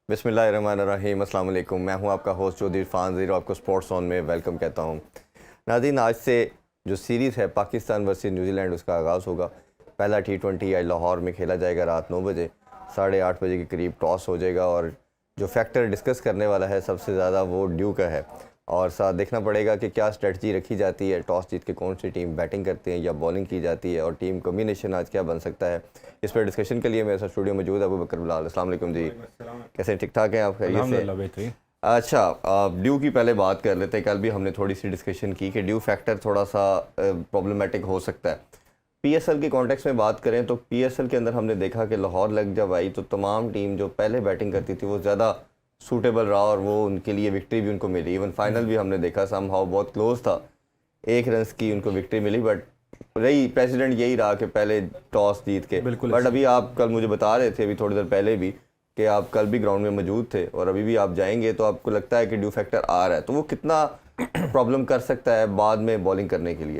बिस्मिल्लाहिर्रहमानिर्रहीम, अस्सलाम वालेकुम। मैं हूं आपका होस्ट चौधरी इरफान ज़ीर, आपको स्पोर्ट्स ऑन में वेलकम कहता हूं। नाज़रीन, आज से जो सीरीज़ है पाकिस्तान वर्सेस न्यूजीलैंड, उसका आगाज़ होगा। पहला T20 आज लाहौर में खेला जाएगा रात 9 बजे, 8:30 बजे के करीब टॉस हो जाएगा और जो फैक्टर डिस्कस करने वाला है सबसे ज़्यादा वो ड्यू का है। और साथ देखना पड़ेगा कि क्या स्ट्रेटजी रखी जाती है, टॉस जीत के कौन सी टीम बैटिंग करती है या बॉलिंग की जाती है और टीम कॉम्बिनेशन आज क्या बन सकता है। इस पर डिस्कशन के लिए मेरे साथ स्टूडियो मौजूद है अबू बकर बिलाल। अस्सलाम वालेकुम जी, कैसे ठीक ठाक हैं आप? खैरियत से? अच्छा, ड्यू की पहले बात कर लेते हैं। कल भी हमने थोड़ी सी डिस्कशन की कि ड्यू फैक्टर थोड़ा सा प्रॉब्लमेटिक हो सकता है। पीएसएल के कॉन्टेक्स्ट में बात करें तो पीएसएल के अंदर हमने देखा कि लाहौर लग जब आई तो तमाम टीम जो पहले बैटिंग करती थी वो ज़्यादा सूटेबल रहा और वो उनके लिए विक्ट्री भी उनको मिली। इवन फाइनल भी हमने देखा समहाउ बहुत क्लोज था, 1 रन की उनको विक्ट्री मिली, बट रही प्रेसिडेंट यही रहा कि पहले टॉस जीत के। बट अभी आप कल मुझे बता रहे थे अभी थोड़ी देर पहले भी कि आप कल भी ग्राउंड में मौजूद थे और अभी भी आप जाएंगे तो आपको लगता है कि ड्यू फैक्टर आ रहा है, तो वो कितना प्रॉब्लम कर सकता है बाद में बॉलिंग करने के लिए?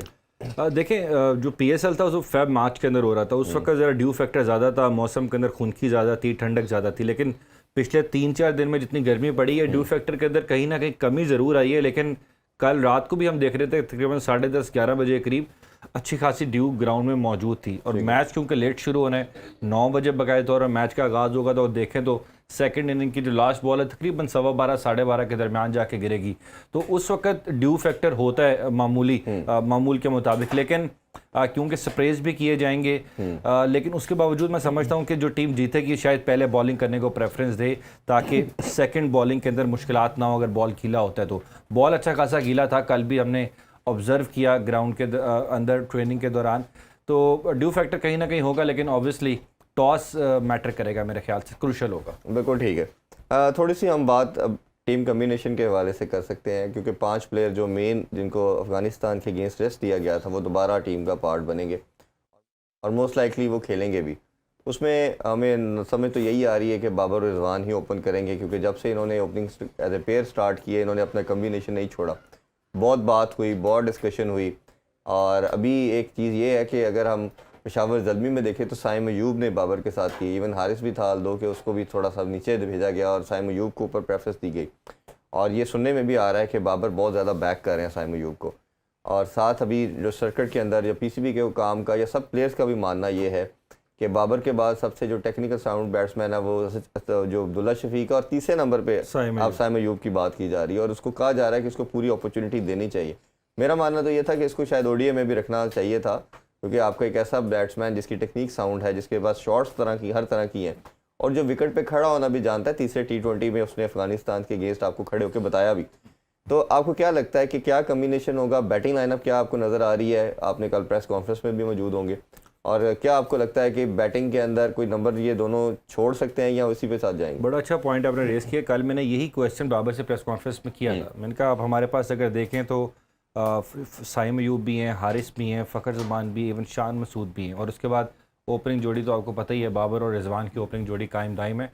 देखें, जो पीएसएल था वो फेब मार्च के अंदर हो रहा था, उस वक्त ज़रा ड्यू फैक्टर ज़्यादा था, मौसम के अंदर खुनकी ज़्यादा थी, ठंडक ज़्यादा थी। लेकिन पिछले 3-4 दिन में जितनी गर्मी पड़ी है, ड्यू फैक्टर के अंदर कहीं ना कहीं कमी ज़रूर आई है। लेकिन कल रात को भी हम देख रहे थे तकरीबन 10:30-11 बजे के करीब अच्छी खासी ड्यू ग्राउंड में मौजूद थी। और मैच क्योंकि लेट शुरू होना है, 9 बजे बकायदा तौर पर मैच का आगाज़ होगा, तो देखें तो सेकंड इनिंग की जो लास्ट बॉल है तकरीबन 12:15-12:30 के दरमियान जाके गिरेगी, तो उस वक्त ड्यू फैक्टर होता है मामूल के मुताबिक। लेकिन क्योंकि स्प्रेज भी किए जाएंगे, लेकिन उसके बावजूद मैं समझता हूं कि जो टीम जीतेगी शायद पहले बॉलिंग करने को प्रेफरेंस दे, ताकि सेकंड बॉलिंग के अंदर मुश्किलात ना हो। अगर बॉल गीला होता है तो बॉल अच्छा खासा गीला था, कल भी हमने ऑब्जर्व किया ग्राउंड के अंदर ट्रेनिंग के दौरान, तो ड्यू फैक्टर कहीं ना कहीं होगा। लेकिन ऑब्वियसली टॉस मैटर करेगा, मेरे ख्याल से क्रूशल होगा। बिल्कुल ठीक है। थोड़ी सी हम बात अब टीम कम्बिनेशन के हवाले से कर सकते हैं, क्योंकि 5 प्लेयर जो मेन जिनको अफ़गानिस्तान के अगेंस्ट रेस्ट दिया गया था वो दोबारा टीम का पार्ट बनेंगे और मोस्ट लाइकली वो खेलेंगे भी। उसमें हमें समझ तो यही आ रही है कि बाबर और रिजवान ही ओपन करेंगे, क्योंकि जब से इन्होंने opening as a pair start किए इन्होंने अपना कम्बिनेशन नहीं छोड़ा। बहुत बात हुई, बहुत डिस्कशन हुई और अभी एक चीज़ ये है कि अगर हम पेशावर ज़ल्मी में देखें तो साइम अयूब ने बाबर के साथ की, इवन हारिस भी था दो कि उसको भी थोड़ा सा नीचे भेजा गया और साइम अयूब को ऊपर प्रेफरेंस दी गई। और ये सुनने में भी आ रहा है कि बाबर बहुत ज़्यादा बैक कर रहे हैं साइम अयूब को। और साथ अभी जो सर्किट के अंदर या पीसीबी के काम का या सब प्लेयर्स का भी मानना ये है कि बाबर के बाद सबसे जो टेक्निकल साउंड बैट्समैन है वो जो अब्दुल्ला शफीक और तीसरे नंबर पे अब साइम अयूब की बात की जा रही है और उसको कहा जा रहा है कि उसको पूरी अपॉर्चुनिटी देनी चाहिए। मेरा मानना तो ये था कि इसको शायद ओडीआई में भी रखना चाहिए था, क्योंकि आपका एक ऐसा बैट्समैन जिसकी टेक्निक साउंड है, जिसके पास शॉट्स हर तरह की हैं और जो विकेट पे खड़ा होना भी जानता है। तीसरे T20 में उसने अफगानिस्तान के अगेंस्ट आपको खड़े होकर बताया भी। तो आपको क्या लगता है कि क्या कम्बिनेशन होगा, बैटिंग लाइनअप क्या आपको नज़र आ रही है? आपने कल प्रेस कॉन्फ्रेंस में भी मौजूद होंगे, और क्या आपको लगता है कि बैटिंग के अंदर कोई नंबर ये दोनों छोड़ सकते हैं या उसी पे साथ जाएंगे? बड़ा अच्छा पॉइंट आपने रेस किया। कल मैंने यही क्वेश्चन बाबर से प्रेस कॉन्फ्रेंस में किया था। मैंने कहा आप हमारे पास अगर देखें तो साइम अयूब भी हैं, हारिस भी हैं, फ़खर ज़मान भी, इवन शान मसूद भी हैं, और उसके बाद ओपनिंग जोड़ी तो आपको पता ही है, बाबर और रिजवान की ओपनिंग जोड़ी कायम दायम है।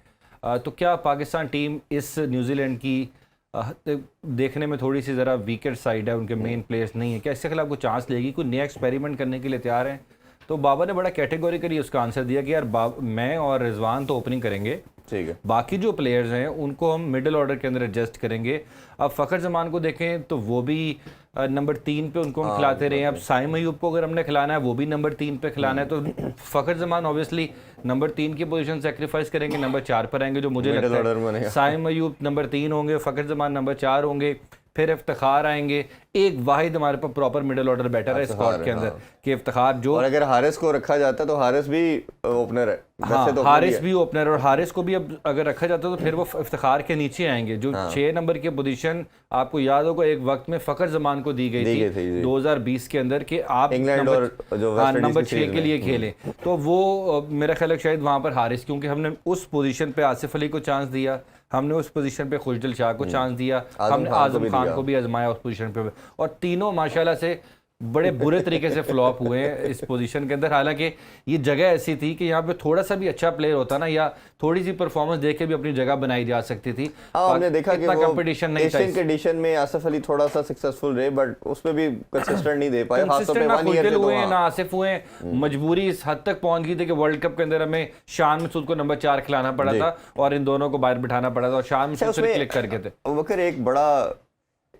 तो क्या पाकिस्तान टीम इस न्यूजीलैंड की देखने में थोड़ी सी ज़रा वीकर साइड है, उनके मेन प्लेयर्स नहीं है, क्या इसके खिलाफ कोई चांस लेगी, कोई नया एक्सपेरिमेंट करने के लिए तैयार हैं? तो बाबर ने बड़ा कैटेगोरिकली उसका आंसर दिया कि यार मैं और रिजवान तो ओपनिंग करेंगे, ठीक है, बाकी जो प्लेयर्स हैं उनको हम मिडिल ऑर्डर के अंदर एडजस्ट करेंगे। अब फ़खर ज़मान को देखें तो वो भी नंबर 3 पे उनको हम खिलाते रहे हैं। अब साइम अयूब को अगर हमने खिलाना है वो भी नंबर 3 पे खिलाना है, तो फ़खर ज़मान ऑब्वियसली नंबर 3 की पोजीशन सेक्रीफाइस करेंगे, नंबर 4 पर आएंगे, जो मुझे लगता है साइम अयूब नंबर 3 होंगे, फ़खर ज़मान नंबर 4 होंगे, फिर इफ्तिखार आएंगे। एक वाहिद हमारे पास प्रॉपर मिडिल ऑर्डर बैटर है स्क्वाड के अंदर कि इफ्तिखार जो, और अगर हारिस को रखा जाता है तो हारिस भी ओपनर है। हाँ, तो हारिस भी ओपनर, और हारिस को भी अब अगर रखा जाता तो फिर वो इफ्तिखार के नीचे आएंगे। जो 6 नंबर की पोजीशन आपको याद होगा एक वक्त में फ़खर ज़मान को दी गई थी 2020 के अंदर कि आप इंग्लैंड और जो नंबर 6 के लिए खेलें, तो वो मेरा ख्याल है शायद वहाँ पर हारिस, क्योंकि हमने उस पोजीशन पे आसिफ अली को चांस दिया, हमने उस पोजीशन पे खुशदिल शाह को चांस दिया, हमने आजम खान को भी आजमाया उस पोजीशन पे, और तीनों माशाल्लाह से बड़े बुरे तरीके से फ्लॉप हुए हैं इस पोजीशन के अंदर। हालांकि ये जगह ऐसी थी कि यहाँ पे थोड़ा सा भी अच्छा प्लेयर होता ना, या थोड़ी सी परफॉर्मेंस देख के भी अपनी जगह बनाई जा सकती थी। हाँ, हमने देखा कि वो कंपटीशन नहीं था। एशियन एडिशन में आसिफ अली थोड़ा सा सक्सेसफुल रहे, बट उसमें भी कंसिस्टेंट नहीं दे पाए, खासतौर पे 1 ईयर हुए ना आसिफ हुए, मजबूरी इस हद तक पहुंच गई थी कि वर्ल्ड कप के अंदर हमें शान मसूद को नंबर 4 खिलाना पड़ा था और इन दोनों को बाहर बिठाना पड़ा था, और शान मसूद फिर क्लिक करके थे। वकर एक बड़ा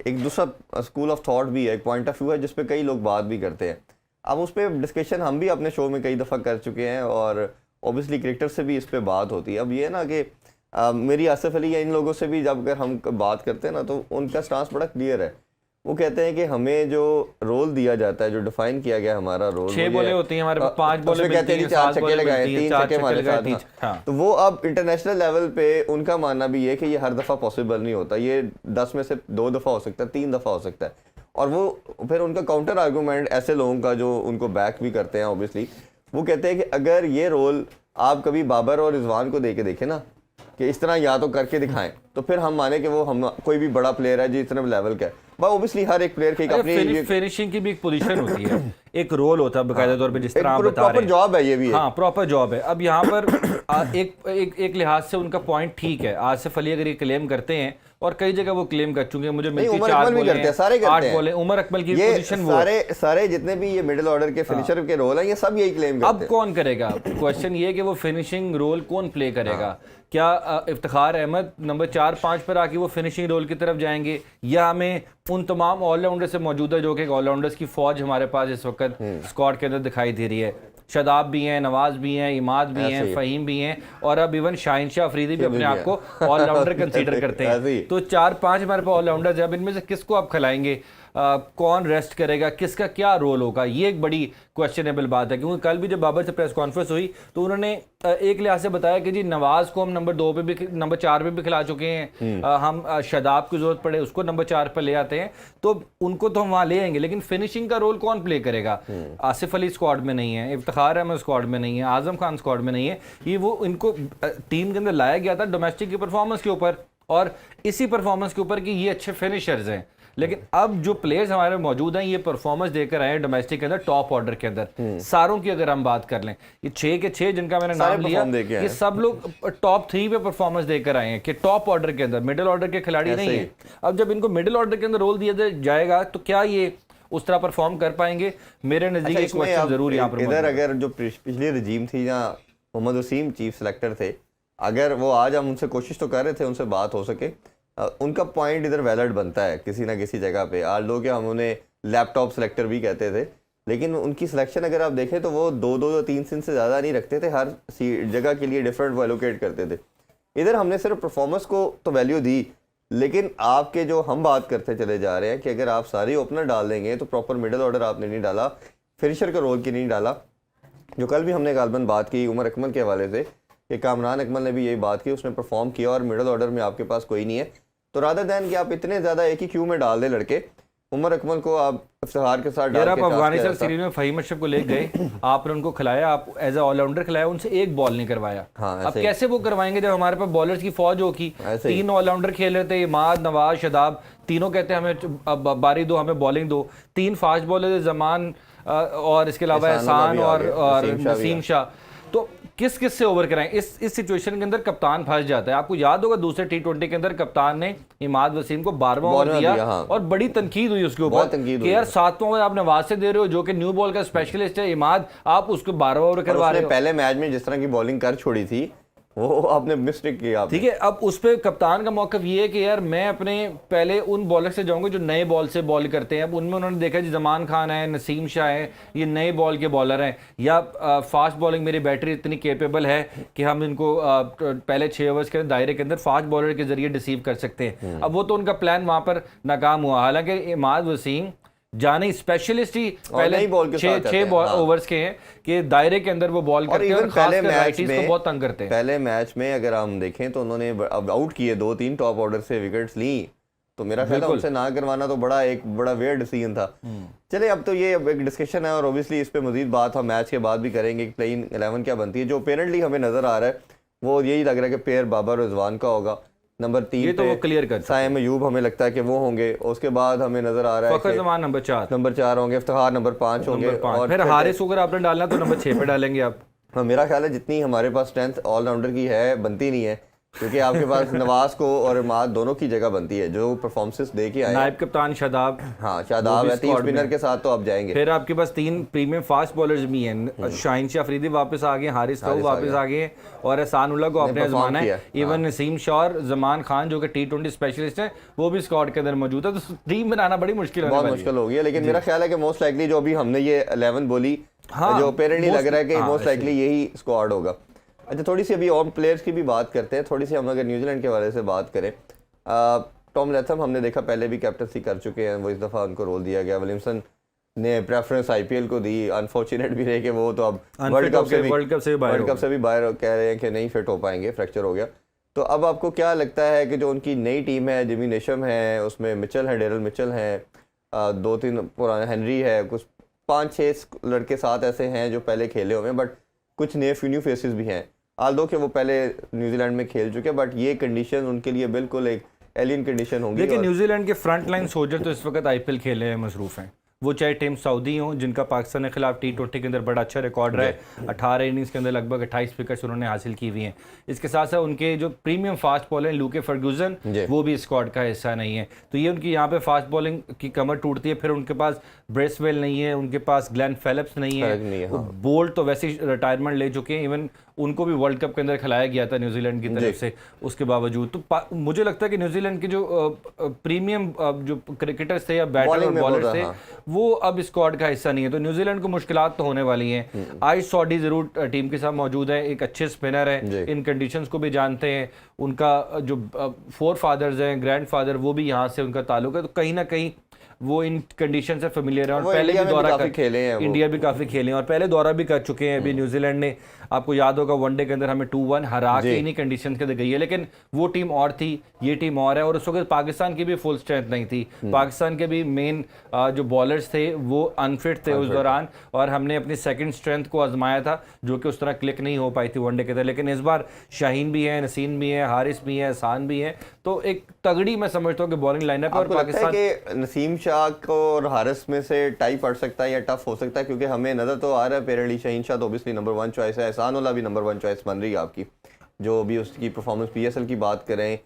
एक दूसरा स्कूल ऑफ थॉट भी है, एक पॉइंट ऑफ व्यू है जिस पे कई लोग बात भी करते हैं। अब उस पर डिस्कशन हम भी अपने शो में कई दफ़ा कर चुके हैं और ऑब्वियसली क्रिकेटर से भी इस पे बात होती है। अब ये ना कि मेरी आसिफ अली या इन लोगों से भी जब अगर हम बात करते हैं ना, तो उनका स्टांस बड़ा क्लियर है। वो कहते हैं कि हमें जो रोल दिया जाता है, जो डिफाइन किया गया हमारा रोल, 6 बॉलें होती हैं हमारे पास, 5 बॉलें कहते हैं 4 छक्के लगाए, 3 छक्के हमारे साथ। हाँ। तो वो अब इंटरनेशनल लेवल पे उनका मानना भी है कि ये हर दफ़ा पॉसिबल नहीं होता, ये 10 में से 2 दफ़ा हो सकता है, 3 दफ़ा हो सकता है। और वो फिर उनका काउंटर आर्गूमेंट ऐसे लोगों का जो उनको बैक भी करते हैं ऑब्वियसली, वो कहते हैं कि अगर ये रोल आप कभी बाबर और रिजवान को दे के देखें ना, कि इस तरह या तो करके दिखाएं, तो फिर हम माने कि वो हम कोई भी बड़ा प्लेयर है जो इतने लेवल का है। ऑब्वियसली हर एक प्लेयर की अपनी फिनिशिंग की भी एक पोजीशन होती है, एक रोल होता है बकायदा तौर पे, जिस तरह आप बता रहे हैं प्रॉपर जॉब है, ये भी हाँ प्रॉपर जॉब है। अब यहाँ पर एक लिहाज से उनका पॉइंट ठीक है। आसिफ अली अगर ये क्लेम करते हैं, और कई जगह वो क्लेम कर चुके हैं, मुझे मिलती 4 बॉलें, सारे 8 बॉलें, उमर अकमल की पोजीशन सारे जितने भी ये मिडिल ऑर्डर के फिनिशर के रोल हैं, ये सब यही क्लेम करते हैं। अब कौन करेगा? क्वेश्चन ये है कि वो फिनिशिंग रोल कौन प्ले करेगा? क्या इफ्तिखार अहमद नंबर 4-5 पर आके वो फिनिशिंग रोल की तरफ जाएंगे, या हमें उन तमाम ऑलराउंडर से मौजूदा, जो कि ऑलराउंडर्स की फौज हमारे पास इस वक्त स्क्वाड के अंदर दिखाई दे रही है, शादाब भी हैं, नवाज भी हैं, इमाद भी हैं, फ़हीम भी हैं, और अब इवन शाहिन शाह अफरीदी भी अपने आप को ऑलराउंडर कंसीडर करते हैं। तो 4-5 हमारे पास ऑलराउंडर्स हैं। अब इनमें से किसको आप खिलाएंगे? कौन रेस्ट करेगा? किसका क्या रोल होगा? ये एक बड़ी क्वेश्चनेबल बात है, क्योंकि कल भी जब बाबर से प्रेस कॉन्फ्रेंस हुई तो उन्होंने एक लिहाज से बताया कि जी नवाज को हम नंबर 2 पे भी, नंबर 4 पे भी खिला चुके हैं, हम शादाब की जरूरत पड़े उसको नंबर 4 पर ले आते हैं, तो उनको तो हम वहाँ ले आएंगे, लेकिन फिनिशिंग का रोल कौन प्ले करेगा? आसिफ अली स्क्वाड में नहीं है, इफ्तिखार अहमद स्क्वाड में नहीं है, आजम खान स्क्वाड में नहीं है। ये वो इनको टीम के अंदर लाया गया था डोमेस्टिक की परफॉर्मेंस के ऊपर, और इसी परफॉर्मेंस के ऊपर कि ये अच्छे फिनिशर्स हैं। लेकिन अब जो प्लेयर्स हमारे मौजूद हैं, ये परफॉर्मेंस देकर आए हैं डोमेस्टिक के अंदर, टॉप ऑर्डर के अंदर। सारों की अगर हम बात कर लें, ये 6 के 6 जिनका मैंने नाम लिया, ये सब लोग टॉप 3 पे परफॉर्मेंस देकर आए हैं, कि टॉप ऑर्डर के अंदर, मिडिल ऑर्डर के खिलाड़ी नहीं है। अब जब इनको मिडिल ऑर्डर के अंदर रोल दिया जाएगा, तो क्या ये उस तरह परफॉर्म कर पाएंगे? मेरे नजदीक एक क्वेश्चन जरूर यहाँ पर इधर, अगर जो पिछली रजीम थी या मोहम्मद वसीम चीफ सेलेक्टर थे, अगर वो आज हम उनसे कोशिश तो कर रहे थे उनसे बात हो सके, उनका पॉइंट इधर वैलिड बनता है किसी ना किसी जगह पे। आज लोग हम उन्हें लैपटॉप सेलेक्टर भी कहते थे, लेकिन उनकी सिलेक्शन अगर आप देखें तो वो 2-2 या 3 सिन से ज़्यादा नहीं रखते थे, हर जगह के लिए डिफरेंट एलोकेट करते थे। इधर हमने सिर्फ परफॉर्मेंस को तो वैल्यू दी, लेकिन आपके जो हम बात करते चले जा रहे हैं कि अगर आप सारे ओपनर डाल देंगे तो प्रॉपर मिडिल ऑर्डर आपने नहीं डाला, फिनिशर का रोल की नहीं डाला। जो कल भी हमने गालबन बात की उमर अकमल के हवाले से, कि कामरान अकमल ने भी यही बात की, उसने परफॉर्म किया और मिडिल ऑर्डर में आपके पास कोई नहीं है, तो रादर दैन कि आप इतने ज़्यादा एक ही क्यू में डाल दे लड़के, उमर अकमल को आप इफ्तिखार के साथ डाल के, आप अफगानिस्तान सीरीज में फ़हीम अशरफ को ले गए, आपने उनको खिलाया, आप एज ए ऑलराउंडर खिलाया, उनसे एक बॉल नहीं करवाया। अब कैसे वो करवाएंगे जब हमारे पास बॉलर्स की फौज होगी? 3 ऑलराउंडर खेल रहे थे, इमाद, नवाज, शादाब, तीनों कहते हैं हमें बारी दो, हमें बॉलिंग दो। 3 फास्ट बॉलर, जमान और इसके अलावा एहसान और नसीम शाह, तो किस किस से ओवर कराएं? इस सिचुएशन के अंदर कप्तान फंस जाता है। आपको याद होगा दूसरे T20 के अंदर कप्तान ने इमाद वसीम को 12वां ओवर दिया, और बड़ी तनकीद हुई उसके ऊपर कि यार 7वां ओवर आप नवाज से दे रहे हो, जो कि न्यू बॉल का स्पेशलिस्ट है इमाद, आप उसको 12वां ओवर करवा रहे हो। पहले मैच में जिस तरह की बॉलिंग कर छोड़ी थी, वो आपने मिस्टेक किया। ठीक है, अब उस पे कप्तान का मौक़िफ़ ये है कि यार मैं अपने पहले उन बॉलर से जाऊंगा जो नए बॉल से बॉल करते हैं। अब उनमें उन्होंने देखा जी जमान खान है, नसीम शाह है, ये नए बॉल के बॉलर हैं, या फास्ट बॉलिंग मेरी बैटरी इतनी कैपेबल है कि हम इनको पहले 6 ओवर्स के दायरे के अंदर फास्ट बॉलर के जरिए डिसीव कर सकते हैं। अब वो तो उनका प्लान वहाँ पर नाकाम हुआ। हालांकि इमाद वसीम जाने स्पेशलिस्ट ही पहले 6 ओवर्स के हैं कि दायरे के अंदर वो बॉल करते हैं, और खासकर राइटीज को बहुत तंग करते हैं। पहले मैच में अगर हम देखें तो उन्होंने अब आउट किए, 2-3 टॉप ऑर्डर से विकेट्स ली, तो मेरा ख्याल है उनसे ना करवाना तो एक बड़ा वेयर डिसीजन था। चले, अब तो ये एक डिस्कशन है, और ऑब्वियसली इस पे मजीद बात हम मैच के बाद भी करेंगे कि प्लेइंग 11 क्या बनती है। जो अपेरेंटली हमें नजर आ रहा है वो यही लग रहा है कि पेयर बाबर और रिजवान का होगा। नंबर 3 ये तो वो क्लियर कर साइम अयूब हमें लगता है कि वो होंगे। उसके बाद हमें नज़र आ रहा है फखर जमान नंबर 4 होंगे, इफ्तिखार नंबर 5 होंगे, और फिर हारिस अगर आपने डालना तो नंबर 6 पे डालेंगे आप। हाँ, मेरा ख्याल है जितनी हमारे पास स्ट्रेंथ ऑलराउंडर की है बनती नहीं है, क्योंकि आपके पास नवाज को और इमाद दोनों की जगह बनती है जो परफॉर्मेंस दे के आए। नायब कप्तान शादाब, हाँ शादाब है, 3 स्पिनर के साथ तो आप जाएंगे। फिर आपके पास 3 प्रीमियम फास्ट बॉलर्स भी हैं, शाहीन शाह अफरीदी वापस आ गए, हारिस राऊफ वापस आ गए, और एहसान उल्लाह को आपने आजमाना है। इवन नसीम शाह और जमान खान जो कि T20 स्पेशलिस्ट हैं वो भी स्क्वाड के अंदर मौजूद है। तो टीम बनाना बड़ी मुश्किल बहुत मुश्किल होगी, लेकिन मेरा ख्याल है कि मोस्ट लाइकली जो अभी हमने ये 11 बोली, जो अपेरेंटली लग रहा है कि मोस्ट लाइकली यही स्क्वाड होगा। अच्छा, थोड़ी सी अभी और प्लेयर्स की भी बात करते हैं। थोड़ी सी हम अगर न्यूजीलैंड के हवाले से बात करें, टॉम लैथम हमने देखा पहले भी कैप्टनसी कर चुके हैं, वो इस दफ़ा उनको रोल दिया गया। विलियमसन ने प्रेफरेंस आईपीएल को दी, अनफॉर्चुनेट भी रहे कि वो तो अब वर्ल्ड कप से भी बाहर कह रहे हैं कि नहीं फिट हो पाएंगे, फ्रैक्चर हो गया। तो अब आपको क्या लगता है कि जो उनकी नई टीम है, जिमी नेशम है, उसमें मिचेल है, डेरल मिचेल हैं, 2-3 पुराने हेनरी है, कुछ 5-6 लड़के साथ ऐसे हैं जो पहले खेले हुए हैं, बट कुछ नए न्यू फेसेस भी हैं, आल्दो कि वो पहले न्यूजीलैंड में खेल चुके हैं, बट ये कंडीशन उनके लिए बिल्कुल एक एलियन कंडीशन होंगी। देखिए, न्यूजीलैंड के फ्रंट लाइन सोल्जर तो इस वक्त आईपीएल खेलने में मसरूफ़ हैं। वो चाहे टीम सऊदी हो, जिनका पाकिस्तान के खिलाफ T20 के अंदर बड़ा अच्छा रिकॉर्ड रहा है, 18 इनिंग्स के अंदर लगभग 28 विकेट्स उन्होंने हासिल की हुई हैं। इसके साथ साथ उनके जो प्रीमियम फास्ट बॉलर हैं लूके फर्गूसन, वो भी स्क्वाड का हिस्सा नहीं है। तो ये उनकी यहाँ पे फास्ट बॉलिंग की कमर टूटती है। फिर उनके पास ब्रेसवेल नहीं है, उनके पास ग्लेन फेलिप्स नहीं है, बोल्ट तो वैसे ही रिटायरमेंट ले चुके हैं, इवन उनको भी वर्ल्ड कप के अंदर खिलाया गया था न्यूजीलैंड की तरफ से। उसके बावजूद तो मुझे लगता है कि न्यूजीलैंड के जो प्रीमियम जो क्रिकेटर्स थे या बैटर और बॉलर्स थे, वो अब स्क्वाड का हिस्सा नहीं है। तो न्यूजीलैंड को मुश्किलात तो होने वाली हैं। आइस सॉडी जरूर टीम के साथ मौजूद है, एक अच्छे स्पिनर है, इन कंडीशंस को भी जानते हैं। उनका जो फोर फादर्स हैं, ग्रैंड फादर, वो भी यहाँ से उनका ताल्लुक है, तो कहीं ना कहीं वो इन कंडीशन से फेमिलियर है। और पहले भी दौरा खेले हैं, इंडिया भी काफ़ी खेले हैं और पहले दौरा भी कर चुके हैं। अभी न्यूजीलैंड ने, आपको याद होगा, वनडे के अंदर हमें 2-1 हरा के इन्हीं कंडीशन के अंदर गई है, लेकिन वो टीम और थी, ये टीम और है। और उस वक्त पाकिस्तान की भी फुल स्ट्रेंथ नहीं थी, पाकिस्तान के भी मेन जो बॉलर्स थे वो अनफिट थे उस दौरान, और हमने अपनी सेकंड स्ट्रेंथ को आजमाया था जो कि उस तरह क्लिक नहीं हो पाई थी वनडे के अंदर। लेकिन इस बार शाहीन भी है, नसीम भी है, हारिस भी है, एहसान भी है, तो एक तगड़ी मैं समझता हूँ कि बॉलिंग लाइनअप है। और पाकिस्तान के नसीम शाह को और हारिस में से टाई पड़ सकता है या टफ हो सकता है, क्योंकि हमें नजर तो आ रहा है पेरेंटली शाहीन शाह तो ऑब्वियसली नंबर 1 चॉइस है, एहसान उल्लाह भी नंबर 1 चॉइस बन रही है आपकी, जो भी उसकी परफॉर्मेंस PSL की बात करें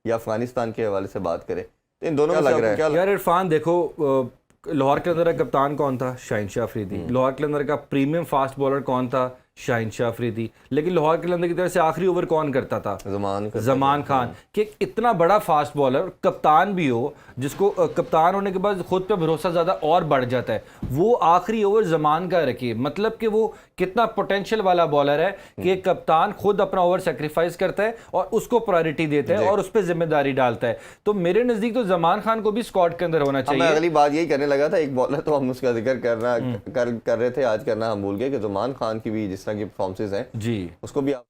या अफगानिस्तान के हवाले से बात करें, तो इन दोनों में लग रहा है। यार इरफान देखो, लाहौर के अंदर का कप्तान कौन था? शाहीन शाह अफरीदी। लाहौर के अंदर का प्रीमियम फास्ट बॉलर कौन था? शाहीन शाह अफरीदी। लेकिन लाहौर के अंदर की तरफ से आखिरी ओवर कौन करता था? जमान खान। कि इतना बड़ा फास्ट बॉलर कप्तान भी हो, जिसको कप्तान होने के बाद खुद पे भरोसा ज़्यादा और बढ़ जाता है, वो आखिरी ओवर जमान का रखे, मतलब कि वो कितना पोटेंशियल वाला बॉलर है कि कप्तान खुद अपना ओवर सेक्रीफाइस करता है और उसको प्रायोरिटी देता है और उस पर जिम्मेदारी डालता है। तो मेरे नज़दीक तो जमान खान को भी स्क्वाड के अंदर होना चाहिए। मैं अगली बात यही करने लगा था, एक बॉलर तो हम उसका जिक्र कर रहे थे, आज करना हम भूल गए, कि जमान खान की भी जिस तरह की परफॉर्मेंसेज हैं जी, उसको भी आप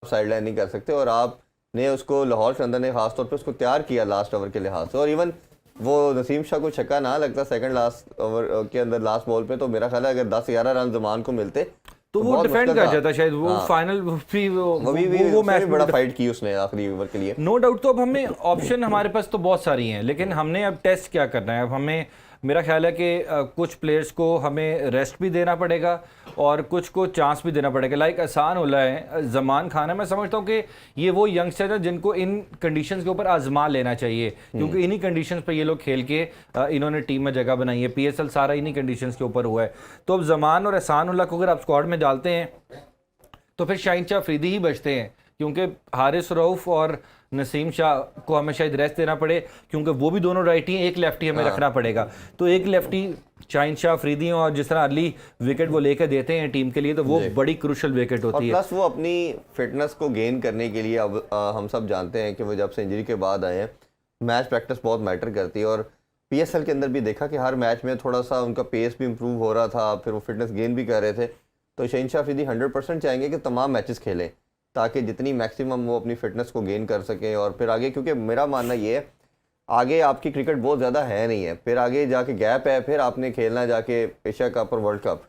साइड लाइन नहीं कर सकते। और आपने उसको, लाहौर के अंदर ने खासतौर पे उसको तैयार किया लास्ट ओवर के लिहाज से, और इवन वो नसीम शाह को छक्का ना लगता सेकंड लास्ट ओवर के अंदर लास्ट बॉल पे, तो मेरा ख्याल है अगर 10-11 रन जमान को मिलते तो वो डिफेंड कर जाता शायद। वो फाइनल वो मैच बड़ा फाइट की उसने आखिरी ओवर के लिए, नो डाउट। तो अब हमें ऑप्शन हमारे पास तो बहुत सारी हैं, लेकिन हमने अब टेस्ट क्या करना है। अब हमें, मेरा ख्याल है कि कुछ प्लेयर्स को हमें रेस्ट भी देना पड़ेगा और कुछ को चांस भी देना पड़ेगा। लाइक एहसान उल्लाह है, जमान खान है, मैं समझता हूँ कि ये वो यंगस्टर है जिनको इन कंडीशंस के ऊपर आजमा लेना चाहिए, क्योंकि इन्हीं कंडीशंस पे ये लोग खेल के इन्होंने टीम में जगह बनाई है। PSL सारा इन्हीं कंडीशंस के ऊपर हुआ है। तो अब जमान और एहसान उल्लाह को अगर आप स्क्वाड में डालते हैं तो फिर शाहीन शाह अफरीदी ही बचते हैं, क्योंकि हारिस रऊफ और नसीम शाह को हमें शायद रेस्ट देना पड़े, क्योंकि वो भी दोनों राइटी हैं, एक लेफ्टी हमें रखना पड़ेगा। तो एक लेफ्टी शाहीन शाह अफरीदी, और जिस तरह अर्ली विकेट वो लेकर देते हैं टीम के लिए, तो वो बड़ी क्रूशल विकेट होती है। प्लस वो अपनी फिटनेस को गेन करने के लिए, अब हम सब जानते हैं कि वो जब से इंजरी के बाद आए हैं, मैच प्रैक्टिस बहुत मैटर करती है। और PSL के अंदर भी देखा कि हर मैच में थोड़ा सा उनका पेस भी इम्प्रूव हो रहा था, फिर वो फिटनेस गेन भी कर रहे थे। तो शाहीन शाह अफरीदी 100% चाहेंगे कि तमाम मैचेस खेलें, ताकि जितनी मैक्सिमम वो अपनी फिटनेस को गेन कर सकें और फिर आगे, क्योंकि मेरा मानना ये है आगे आपकी क्रिकेट बहुत ज़्यादा है नहीं है, फिर आगे जाके गैप है, फिर आपने खेलना जाके एशिया कप और वर्ल्ड कप,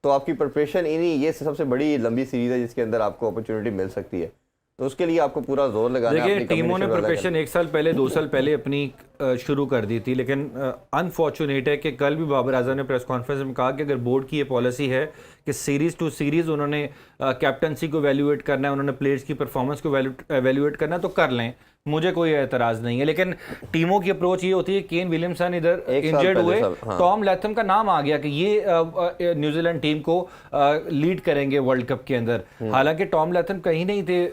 तो आपकी प्रिपरेशन इन्हीं, ये सबसे बड़ी लंबी सीरीज़ है जिसके अंदर आपको अपॉर्चुनिटी मिल सकती है। तो उसके लिए आपको पूरा जोर लगाना है। देखिए अपनी टीमों ने combination पैदा प्रिपरेशन 1 साल पहले 2 साल पहले अपनी शुरू कर दी थी, लेकिन अनफॉर्चुनेट है कि कल भी बाबर आजम ने प्रेस कॉन्फ्रेंस में कहा कि अगर बोर्ड की ये पॉलिसी है कि सीरीज़ टू सीरीज़ उन्होंने कैप्टनसी को वैल्यूएट करना है, उन्होंने प्लेयर्स की परफॉर्मेंस को वैल्यूएट करना है तो कर लें, मुझे कोई एतराज़ नहीं है। लेकिन टीमों की अप्रोच ये होती है, केन विलियमसन इधर इंजर्ड हुए, टॉम लैथम का नाम आ गया कि ये न्यूजीलैंड टीम को लीड करेंगे वर्ल्ड कप के अंदर। हालांकि टॉम लैथम कहीं नहीं थे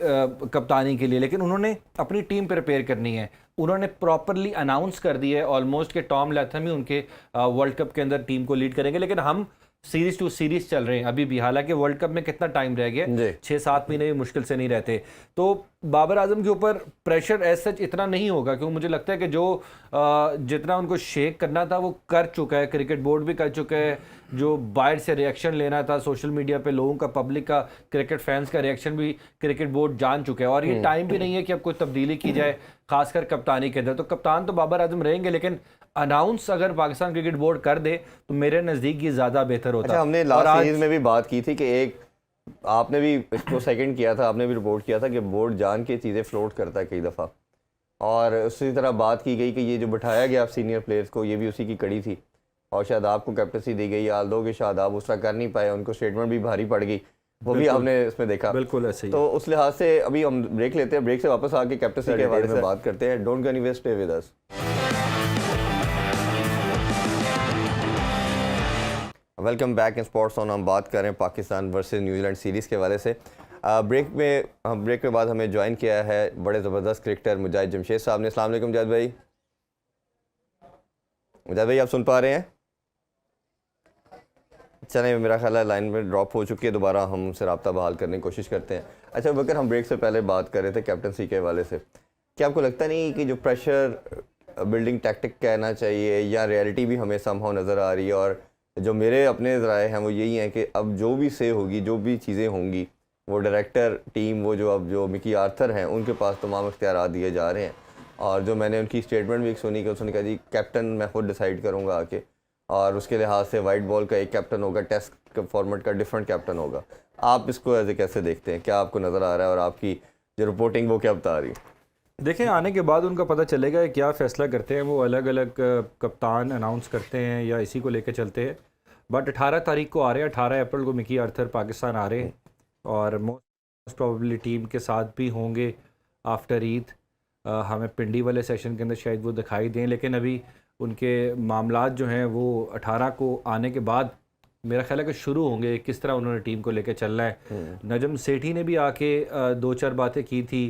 कप्तानी के लिए, लेकिन उन्होंने अपनी टीम प्रिपेयर करनी है, उन्होंने प्रॉपरली अनाउंस कर दिया है ऑलमोस्ट कि टॉम लैथम ही उनके वर्ल्ड कप के अंदर टीम को लीड करेंगे। लेकिन हम सीरीज टू सीरीज चल रहे हैं अभी भी, हालांकि वर्ल्ड कप में कितना टाइम रह गया, 6-7 महीने भी मुश्किल से नहीं रहते। तो बाबर आजम के ऊपर प्रेशर एज सच इतना नहीं होगा, क्योंकि मुझे लगता है कि जो जितना उनको शेक करना था वो कर चुका है, क्रिकेट बोर्ड भी कर चुका है, जो बाहर से रिएक्शन लेना था सोशल मीडिया पे लोगों का, पब्लिक का, क्रिकेट फैंस का रिएक्शन भी क्रिकेट बोर्ड जान चुका है। और ये टाइम भी नहीं है कि अब कोई तब्दीली की जाए, खासकर कप्तानी के अंदर। तो कप्तान तो बाबर आजम रहेंगे, लेकिन अनाउंस अगर पाकिस्तान क्रिकेट बोर्ड कर दे तो मेरे नज़दीक ये ज़्यादा बेहतर होता है। अच्छा, हमने लास्ट सीरीज में भी बात की थी कि एक आपने भी इसको सेकंड किया था, आपने भी रिपोर्ट किया था कि बोर्ड जान के चीज़ें फ्लोट करता है कई दफ़ा, और उसी तरह बात की गई कि ये जो बिठाया गया सीनियर प्लेयर्स को, ये भी उसी की कड़ी थी, और शादाब को कैप्टनसी दी गई, आल्दो के शादाब उस तरह कर नहीं पाए, उनको स्टेटमेंट भी भारी पड़ गई, वो भी आपने इसमें देखा। बिल्कुल ऐसे ही। तो उस लिहाज से अभी हम ब्रेक लेते हैं, ब्रेक से वापस आके कैप्टनसी के बारे में बात करते हैं। Don't go anywhere, stay with us. Welcome back in sports on. हम बात कर रहे हैं पाकिस्तान वर्सेस न्यूजीलैंड सीरीज़ के हवाले से। ब्रेक के बाद हमें ज्वाइन किया है बड़े ज़बरदस्त क्रिकेटर मुजाहिद जमशेद साहब ने। अस्सलाम वालेकुम मुजाहिद भाई। मुजाहिद भाई आप सुन पा रहे हैं? चलें, मेरा ख्याल है लाइन में ड्रॉप हो चुकी है, दोबारा हम उनसे रब्ता बहाल करने की कोशिश करते हैं। अच्छा बकर, हम ब्रेक से पहले बात कर रहे थे कैप्टनसी के हवाले से, क्या आपको लगता नहीं कि जो प्रेशर बिल्डिंग टैक्टिक कहना चाहिए या रियलिटी भी हमें समहाउ नज़र आ रही है, और जो मेरे अपने ज़राए हैं वो यही हैं कि अब जो भी से होगी, जो भी चीज़ें होंगी, वो डायरेक्टर टीम, वो जो अब जो मिकी आर्थर हैं उनके पास तमाम इख्तियारात दिए जा रहे हैं। और जो मैंने उनकी स्टेटमेंट भी सुनी कि उसने कहा जी कैप्टन मैं खुद डिसाइड करूँगा आके, और उसके लिहाज से वाइट बॉल का एक कैप्टन होगा, टेस्ट फॉर्मेट का डिफरेंट कैप्टन होगा। आप इसको ऐसे कैसे देखते हैं? क्या आपको नज़र आ रहा है और आपकी जो रिपोर्टिंग वो क्या बता रही है? देखें, आने के बाद उनका पता चलेगा क्या फ़ैसला करते हैं, वो अलग अलग कप्तान अनाउंस करते हैं या इसी को लेकर चलते हैं। बट 18 तारीख को आ रहे हैं, 18 अप्रैल को मिकी आर्थर पाकिस्तान आ रहे हैं, और मोस्ट प्रोबेबली टीम के साथ भी होंगे आफ्टर ईद। हमें पिंडी वाले सेशन के अंदर शायद वो दिखाई दें, लेकिन अभी उनके मामलात जो हैं वो 18 को आने के बाद मेरा ख्याल है कि शुरू होंगे, किस तरह उन्होंने टीम को लेकर चलना है। नजम सेठी ने भी आके 2-4 बातें की थी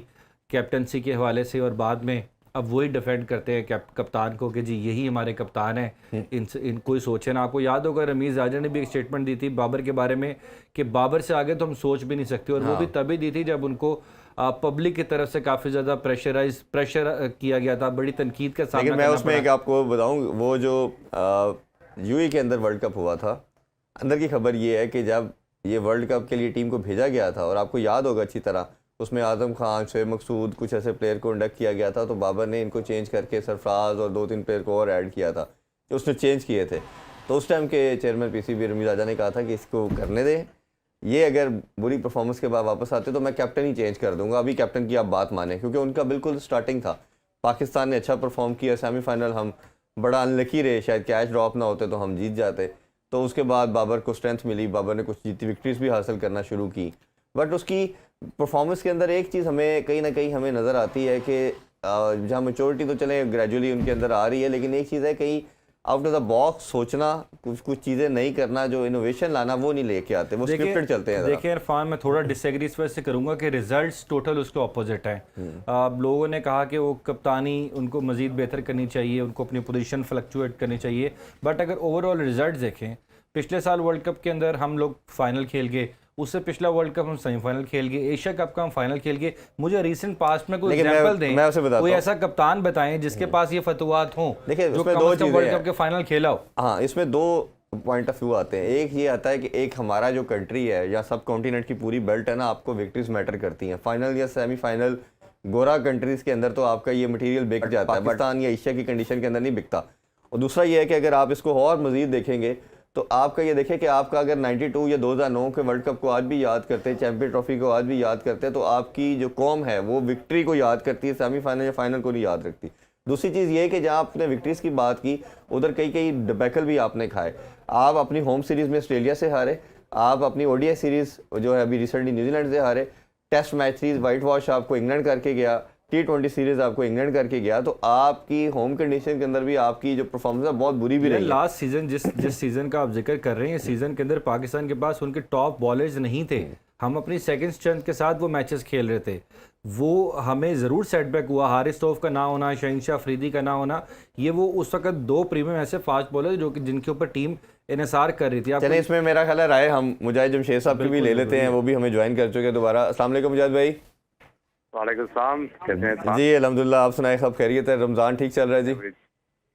कैप्टनसी के हवाले से, और बाद में अब वही डिफेंड करते हैं कप्तान को कि जी यही हमारे कप्तान हैं, इन कोई सोचे ना। आपको याद होगा रमीज़ राजा ने भी एक स्टेटमेंट दी थी बाबर के बारे में कि बाबर से आगे तो हम सोच भी नहीं सकते, और वो भी तभी दी थी जब उनको पब्लिक की तरफ से काफ़ी ज़्यादा प्रेशर किया गया था, बड़ी तनकीद का सामना। लेकिन मैं उसमें एक आपको बताऊं, वो जो यूएई के अंदर वर्ल्ड कप हुआ था, अंदर की खबर ये है कि जब ये वर्ल्ड कप के लिए टीम को भेजा गया था, और आपको याद होगा अच्छी तरह, उसमें आजम खान, शोएब मकसूद, कुछ ऐसे प्लेयर को इंडक्ट किया गया था, तो बाबर ने इनको चेंज करके सरफराज और 2-3 प्लेयर को और ऐड किया था जो उसने चेंज किए थे। तो उस टाइम के चेयरमैन पीसीबी रमीज़ राजा ने कहा था कि इसको करने दें, ये अगर बुरी परफॉर्मेंस के बाद वापस आते तो मैं कैप्टन ही चेंज कर दूंगा, अभी कैप्टन की आप बात माने, क्योंकि उनका बिल्कुल स्टार्टिंग था। पाकिस्तान ने अच्छा परफॉर्म किया, सेमीफाइनल हम बड़ा अनलकी रहे, शायद कैच ड्रॉप ना होते तो हम जीत जाते। तो उसके बाद बाबर को स्ट्रेंथ मिली, बाबर ने कुछ जीती विक्ट्रीज भी हासिल करना शुरू की, बट उसकी परफॉर्मेंस के अंदर एक चीज़ हमें कहीं ना कहीं हमें नज़र आती है कि जहाँ मेचोरिटी तो चले ग्रेजुअली उनके अंदर आ रही है, लेकिन एक चीज़ है कहीं आउट ऑफ द बॉक्स सोचना, कुछ चीज़ें नहीं करना, जो इनोवेशन लाना वो नहीं लेके आते, वो स्क्रिप्टेड चलते हैं। देखिए इरफान, मैं थोड़ा डिसएग्री इस वजह से करूंगा कि रिजल्ट्स टोटल उसके ऑपोजिट हैं। लोगों ने कहा कि वो कप्तानी उनको मज़ीद बेहतर करनी चाहिए, उनको अपनी पोजीशन फ्लक्चुएट करनी चाहिए, बट अगर ओवरऑल रिजल्ट देखें, पिछले साल वर्ल्ड कप के अंदर हम लोग फाइनल खेल गए, उससे पिछला वर्ल्ड कप हम सेमीफाइनल खेल गए, एशिया कप का हम फाइनल खेल गए। मुझे रीसेंट पास्ट में कोई एग्जांपल दें, कोई ऐसा कप्तान बताएं जिसके पास ये फतवात हों, देखिए जो उसमें कम दो से कम वर्ल्ड कप के फाइनल खेला हो। हाँ, इसमें दो पॉइंट ऑफ व्यू आते हैं। एक ये आता है कि एक हमारा जो कंट्री है या सब कॉन्टिनेंट की पूरी बेल्ट है ना, आपको विक्ट्रीज मैटर करती हैं। फाइनल या सेमीफाइनल गोरा कंट्रीज के अंदर तो आपका ये मटेरियल बिक जाता है, पाकिस्तान या एशिया की कंडीशन के अंदर नहीं बिकता। और दूसरा ये है कि अगर आप इसको और मजीद देखेंगे तो आपका ये देखें कि आपका अगर 92 या 2009 के वर्ल्ड कप को आज भी याद करते हैं, चैंपियन ट्रॉफी को आज भी याद करते हैं, तो आपकी जो कौम है वो विक्ट्री को याद करती है, सेमीफाइनल या फाइनल को नहीं याद रखती। दूसरी चीज़ ये है कि जहाँ आपने विक्ट्रीज़ की बात की, उधर कई कई डबैकल भी आपने खाए। आप अपनी होम सीरीज़ में ऑस्ट्रेलिया से हारे, आप अपनी ओडीआई सीरीज़ जो है अभी रिसेंटली न्यूजीलैंड से हारे, test match series whitewash आपको इंग्लैंड करके गया, T20 सीरीज़ आपको इंग्लैंड करके गया। तो आपकी होम कंडीशन के अंदर भी आपकी जो परफॉर्मेंस है बहुत बुरी भी रही है। लास्ट सीजन जिस सीजन का आप जिक्र कर रहे हैं, सीजन के अंदर पाकिस्तान के पास उनके टॉप बॉलर्स नहीं थे। हम अपनी सेकंड स्ट्रेंथ के साथ वो मैचेस खेल रहे थे। वो हमें ज़रूर सेटबैक हुआ, हारिस तौफ का ना होना, शहनशाह अफरीदी का ना होना, ये वो उस वक्त दो प्रीमियम ऐसे फास्ट बॉलर जो कि जिनके ऊपर टीम इन्हिसार कर रही थी। चलिए इसमें मेरा ख्याल है राय हम मुजाहिद जमशेद साहब की भी ले लेते हैं, वो भी हमें ज्वाइन कर चुके हैं दोबारा। अस्सलाम वालेकुम मुजाहिद भाई। वालेकुम सलाम, कैसे हैं जी अल्हम्दुलिल्लाह, आप सुनाए, सब खैरियत है? रमज़ान ठीक चल रहा है जी?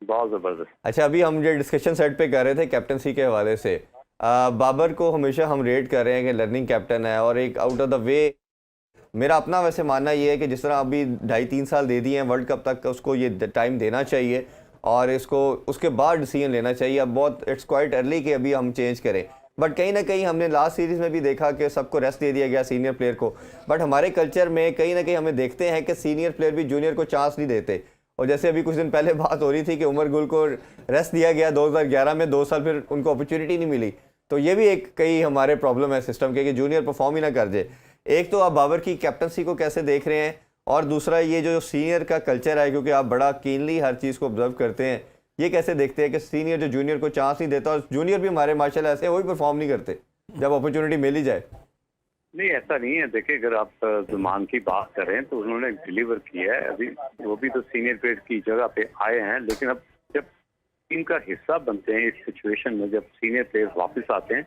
बहुत ज़बरदस्त। अच्छा, अभी हम जो डिस्कशन सेट पे कर रहे थे कैप्टनसी के हवाले से, बाबर को हमेशा हम रेट कर रहे हैं कि लर्निंग कैप्टन है और एक आउट ऑफ द वे। मेरा अपना वैसे मानना ये है कि जिस तरह अभी 2.5-3 साल दे दिए हैं वर्ल्ड कप तक, उसको ये टाइम देना चाहिए और इसको उसके बाद डिसीजन लेना चाहिए। अब बहुत इट्स क्वाइट अर्ली कि अभी हम चेंज करें, बट कहीं ना कहीं हमने लास्ट सीरीज़ में भी देखा कि सबको रेस्ट दे दिया गया सीनियर प्लेयर को। बट हमारे कल्चर में कहीं ना कहीं हमें देखते हैं कि सीनियर प्लेयर भी जूनियर को चांस नहीं देते। और जैसे अभी कुछ दिन पहले बात हो रही थी कि उमर गुल को रेस्ट दिया गया 2011 में, 2 साल फिर उनको अपॉर्चुनिटी नहीं मिली। तो ये भी एक कई हमारे प्रॉब्लम है सिस्टम के कि जूनियर परफॉर्म ही ना कर जाए। एक तो आप बाबर की कैप्टनसी को कैसे देख रहे हैं, और दूसरा ये जो सीनियर का कल्चर है, क्योंकि आप बड़ा कीनली हर चीज़ को ऑब्जर्व करते हैं, ये कैसे देखते हैं कि सीनियर जो जूनियर को चांस नहीं देता, और जूनियर भी हमारे माशाल्लाह ऐसे वही परफॉर्म नहीं करते जब अपॉर्चुनिटी मिल ही जाए? नहीं, ऐसा नहीं है। देखिए, अगर आप जुमान की बात करें तो उन्होंने डिलीवर किया है। अभी वो भी तो सीनियर प्लेयर की जगह पे आए हैं, लेकिन अब जब टीम का हिस्सा बनते हैं इस सिचुएशन में, जब सीनियर प्लेयर वापस आते हैं,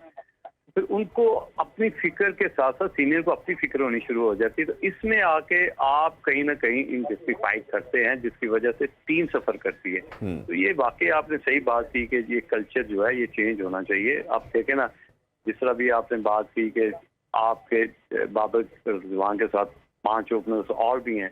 फिर उनको अपनी फिक्र के साथ साथ सीनियर को अपनी फिक्र होनी शुरू हो जाती है। तो इसमें आके आप कहीं ना कहीं इनजस्टिफाई करते हैं, जिसकी वजह से टीम सफर करती है। तो ये वाकई आपने सही बात की कि ये कल्चर जो है ये चेंज होना चाहिए। आप देखें ना, जिस तरह भी आपने बात की कि आपके बाबर रिजवान के साथ 5 ओपनर्स और भी हैं,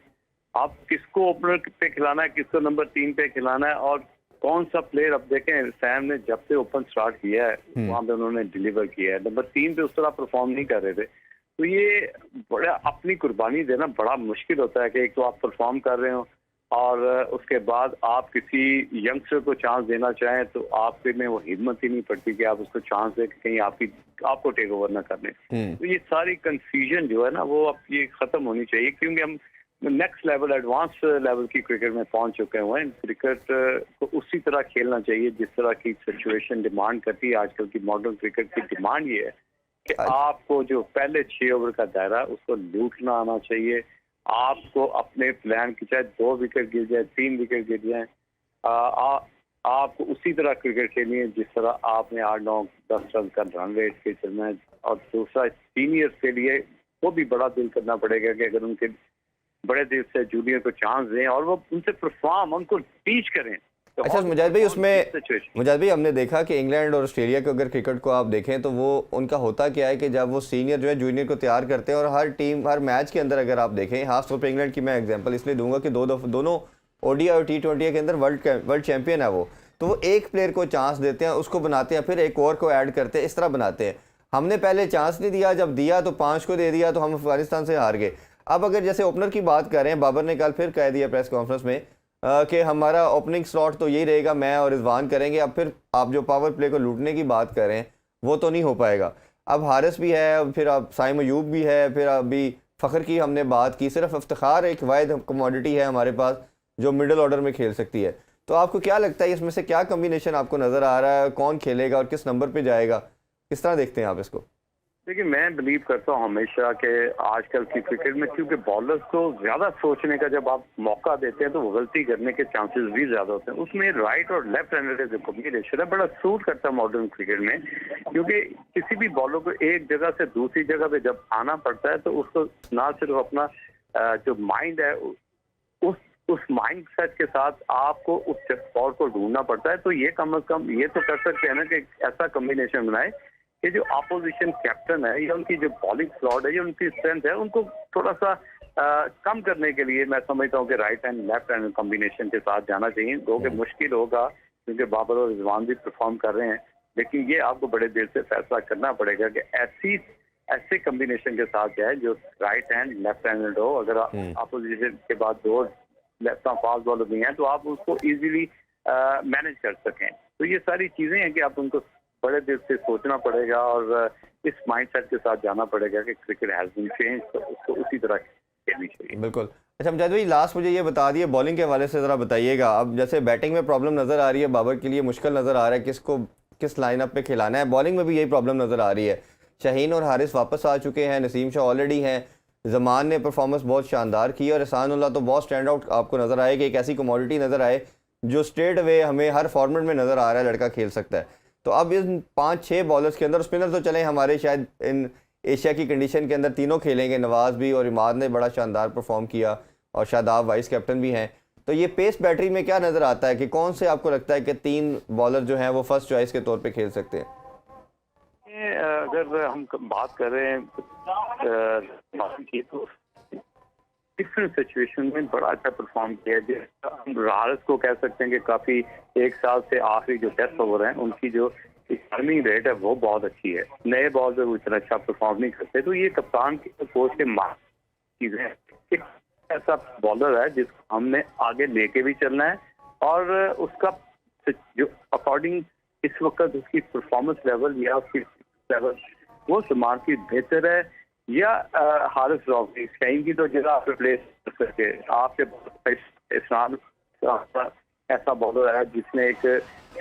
आप किसको ओपनर पे खिलाना है, किसको नंबर 3 पे खिलाना है, और कौन सा प्लेयर। अब देखें, सैम ने जब से ओपन स्टार्ट किया है वहाँ पे उन्होंने डिलीवर किया है। नंबर 3 पे उस तरह परफॉर्म नहीं कर रहे थे। तो ये बड़ा अपनी कुर्बानी देना बड़ा मुश्किल होता है कि एक तो आप परफॉर्म कर रहे हो और उसके बाद आप किसी यंगस्टर को चांस देना चाहें तो आप में वो हिम्मत ही नहीं पड़ती कि आप उसको चांस दे, कहीं आपको टेक ओवर ना करने। तो ये सारी कंफ्यूजन जो है ना, वो अब ये खत्म होनी चाहिए, क्योंकि हम नेक्स्ट लेवल, एडवांस लेवल की क्रिकेट में पहुंच चुके हुए हैं। क्रिकेट को उसी तरह खेलना चाहिए जिस तरह की सिचुएशन डिमांड करती है। आजकल की मॉडर्न क्रिकेट की डिमांड ये है कि आपको जो पहले 6 ओवर का दायरा उसको लूटना आना चाहिए। आपको अपने प्लान की चाहे 2 विकेट गिर जाए, 3 विकेट गिर जाए, आपको उसी तरह क्रिकेट खेलनी है जिस तरह आपने 8-9-10 रन का रन रेट के चलना है। और दूसरा, सीनियर्स के लिए वो भी बड़ा दिल करना पड़ेगा कि अगर उनके बड़े दिल से जूनियर को चांस दें और वो उनसे परफॉर्म, उनको टीच करें। तो अच्छा मुजाहिद भाई, मुजाहिद भाई हमने देखा कि इंग्लैंड और ऑस्ट्रेलिया के अगर क्रिकेट को आप देखें तो वो उनका होता क्या है कि जब वो सीनियर जो है जूनियर को तैयार करते हैं, और हर टीम हर मैच के अंदर अगर आप देखें, खास तौर पर इंग्लैंड की मैं एग्जांपल इसलिए दूंगा कि दोनों ओडीआई और T20 के अंदर वर्ल्ड चैंपियन है वो, तो वो एक प्लेयर को चांस देते हैं, उसको बनाते हैं, फिर एक और को ऐड करते हैं, इस तरह बनाते हैं। हमने पहले चांस नहीं दिया, जब दिया तो 5 को दे दिया, तो हम अफगानिस्तान से हार गए। अब अगर जैसे ओपनर की बात कर रहे हैं, बाबर ने कल फिर कह दिया प्रेस कॉन्फ्रेंस में कि हमारा ओपनिंग स्लॉट तो यही रहेगा, मैं और रिजवान करेंगे। अब फिर आप जो पावर प्ले को लूटने की बात कर रहे हैं वो तो नहीं हो पाएगा। अब हारिस भी है, फिर अब साइम अयूब भी है, फिर अभी फ़खर की हमने बात की। सिर्फ इफ्तिखार एक वाहिद कमोडिटी है हमारे पास जो मिडिल ऑर्डर में खेल सकती है। तो आपको क्या लगता है इसमें से क्या कम्बिनेशन आपको नज़र आ रहा है, कौन खेलेगा और किस नंबर पर जाएगा, किस तरह देखते हैं आप इसको? देखिए, मैं बिलीव करता हूँ हमेशा कि आजकल की क्रिकेट में, क्योंकि बॉलर्स को ज्यादा सोचने का जब आप मौका देते हैं तो वो गलती करने के चांसेस भी ज्यादा होते हैं। उसमें राइट और लेफ्ट हैंडेड का जो कॉम्बिनेशन है बड़ा सूट करता है मॉडर्न क्रिकेट में, क्योंकि किसी भी बॉलर को एक जगह से दूसरी जगह पे जब आना पड़ता है तो उसको ना सिर्फ अपना जो माइंड है उस माइंड सेट के साथ आपको उस बॉल को ढूंढना पड़ता है। तो ये कम अज कम ये तो कर सकते हैं ना कि ऐसा कॉम्बिनेशन बनाए कि जो अपोजिशन कैप्टन है या उनकी जो बॉलिंग स्लॉट है या उनकी स्ट्रेंथ है, उनको थोड़ा सा कम करने के लिए मैं समझता हूँ कि right hand left hand combination के साथ जाना चाहिए। जो कि मुश्किल होगा क्योंकि बाबर और रिजवान भी परफॉर्म कर रहे हैं, लेकिन ये आपको बड़े देर से फैसला करना पड़ेगा कि ऐसे कम्बिनेशन के साथ जाए जो राइट हैंड लेफ्ट हैंड हो। अगर अपोजिशन के बाद 2 लेफ्ट आर्म फास्ट बॉलर भी हैं तो आप उसको इजीली मैनेज कर सकें। तो ये सारी चीज़ें हैं कि आप उनको बड़े देर से सोचना पड़ेगा और इस माइंडसेट के साथ जाना पड़ेगा कि क्रिकेट हैज़ बीन चेंज, तो उसको उसी तरह खेलनी चाहिए। बिल्कुल। अच्छा मुजाहिद भाई, लास्ट मुझे ये बता दिए, बॉलिंग के हवाले से ज़रा बताइएगा। अब जैसे बैटिंग में प्रॉब्लम नज़र आ रही है, बाबर के लिए मुश्किल नज़र आ रहा है किसको किस लाइनअप पे खिलाना है। बॉलिंग में भी यही प्रॉब्लम नज़र आ रही है। शाहीन और हारिस वापस आ चुके हैं, नसीम शाह ऑलरेडी हैं, जमान ने परफॉर्मेंस बहुत शानदार की और एहसानुल्लाह तो बहुत स्टैंड आउट आपको नज़र आए कि एक ऐसी कमोडिटी नज़र आए जो स्ट्रेट अवे हमें हर फॉर्मेट में नज़र आ रहा है लड़का खेल सकता है। तो अब इन 5-6 बॉलर्स के अंदर स्पिनर तो चले हमारे शायद इन एशिया की कंडीशन के अंदर तीनों खेलेंगे, नवाज भी और इमाद ने बड़ा शानदार परफॉर्म किया और शादाब वाइस कैप्टन भी हैं। तो ये पेस बैटरी में क्या नज़र आता है कि कौन से आपको लगता है कि 3 बॉलर जो हैं वो फर्स्ट चॉइस के तौर पे खेल सकते हैं? अगर हम बात करें तो डिफरेंट सिचुएशन में बड़ा अच्छा परफॉर्म किया है। हम हारिस को कह सकते हैं कि काफ़ी 1 साल से आखिरी जो टेस्ट ओवर हैं उनकी जो टर्निंग रेट है वो बहुत अच्छी है। नए बॉल पे वो इतना अच्छा परफॉर्म नहीं करते। तो ये कप्तान की कोच के चीज़ें हैं कि ऐसा बॉलर है जिसको हमने आगे लेके भी चलना है और उसका जो अकॉर्डिंग इस वक्त उसकी परफॉर्मेंस लेवल या उसकी लेवल वो समान की बेहतर है या हारिस रॉफी शाहीन की तो जगह आप रिप्लेस कर सके। आपके इस्लाम ऐसा बॉलर है जिसने एक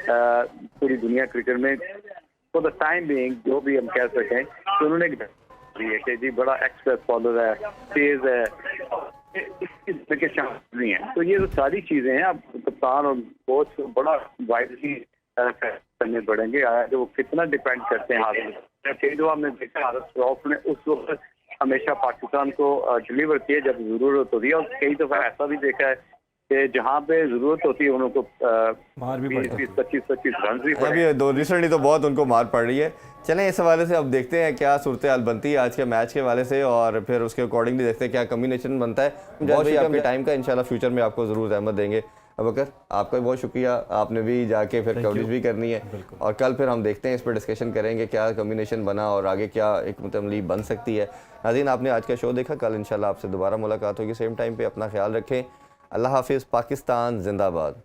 पूरी दुनिया क्रिकेट में फॉर द टाइम बीइंग जो भी हम कह सकें तो उन्होंने कि जी बड़ा एक्सप्रेस बॉलर है, तेज है, इसके चांस नहीं है। तो ये तो सारी चीजें हैं। अब कप्तान और कोच बड़ा वाइडली करने पड़ेंगे जो वो कितना डिपेंड करते हैं हारिस। कई दफा हमने देखा हारिस रॉफ ने उस वक्त हमेशा पाकिस्तान को डिलीवर किया जब जरूरत होती है और कई दफा ऐसा भी देखा है कि जहाँ पे जरूरत होती है उनको 20-25 रन भी अभी रिसेंटली तो बहुत उनको मार पड़ रही है। चलें इस हवाले से अब देखते हैं क्या सूरत हाल बनती है आज के मैच के हवाले से और फिर उसके अकॉर्डिंगली देखते हैं क्या कम्बिनेशन बनता है। बहुत शुक्रिया आपके टाइम का, इंशाल्लाह फ्यूचर में आपको ज़रूर रहमत देंगे। अबकर आपका भी बहुत शुक्रिया, आपने भी जाके फिर कवरेज भी करनी है और कल फिर हम देखते हैं इस पर डिस्कशन करेंगे क्या कम्बिनेशन बना और आगे क्या एक मुतमली बन सकती है। नाज़रीन आपने आज का शो देखा, कल इंशाल्लाह आपसे दोबारा मुलाकात होगी सेम टाइम पे। अपना ख्याल रखें। अल्लाह हाफिज़। पाकिस्तान जिंदाबाद।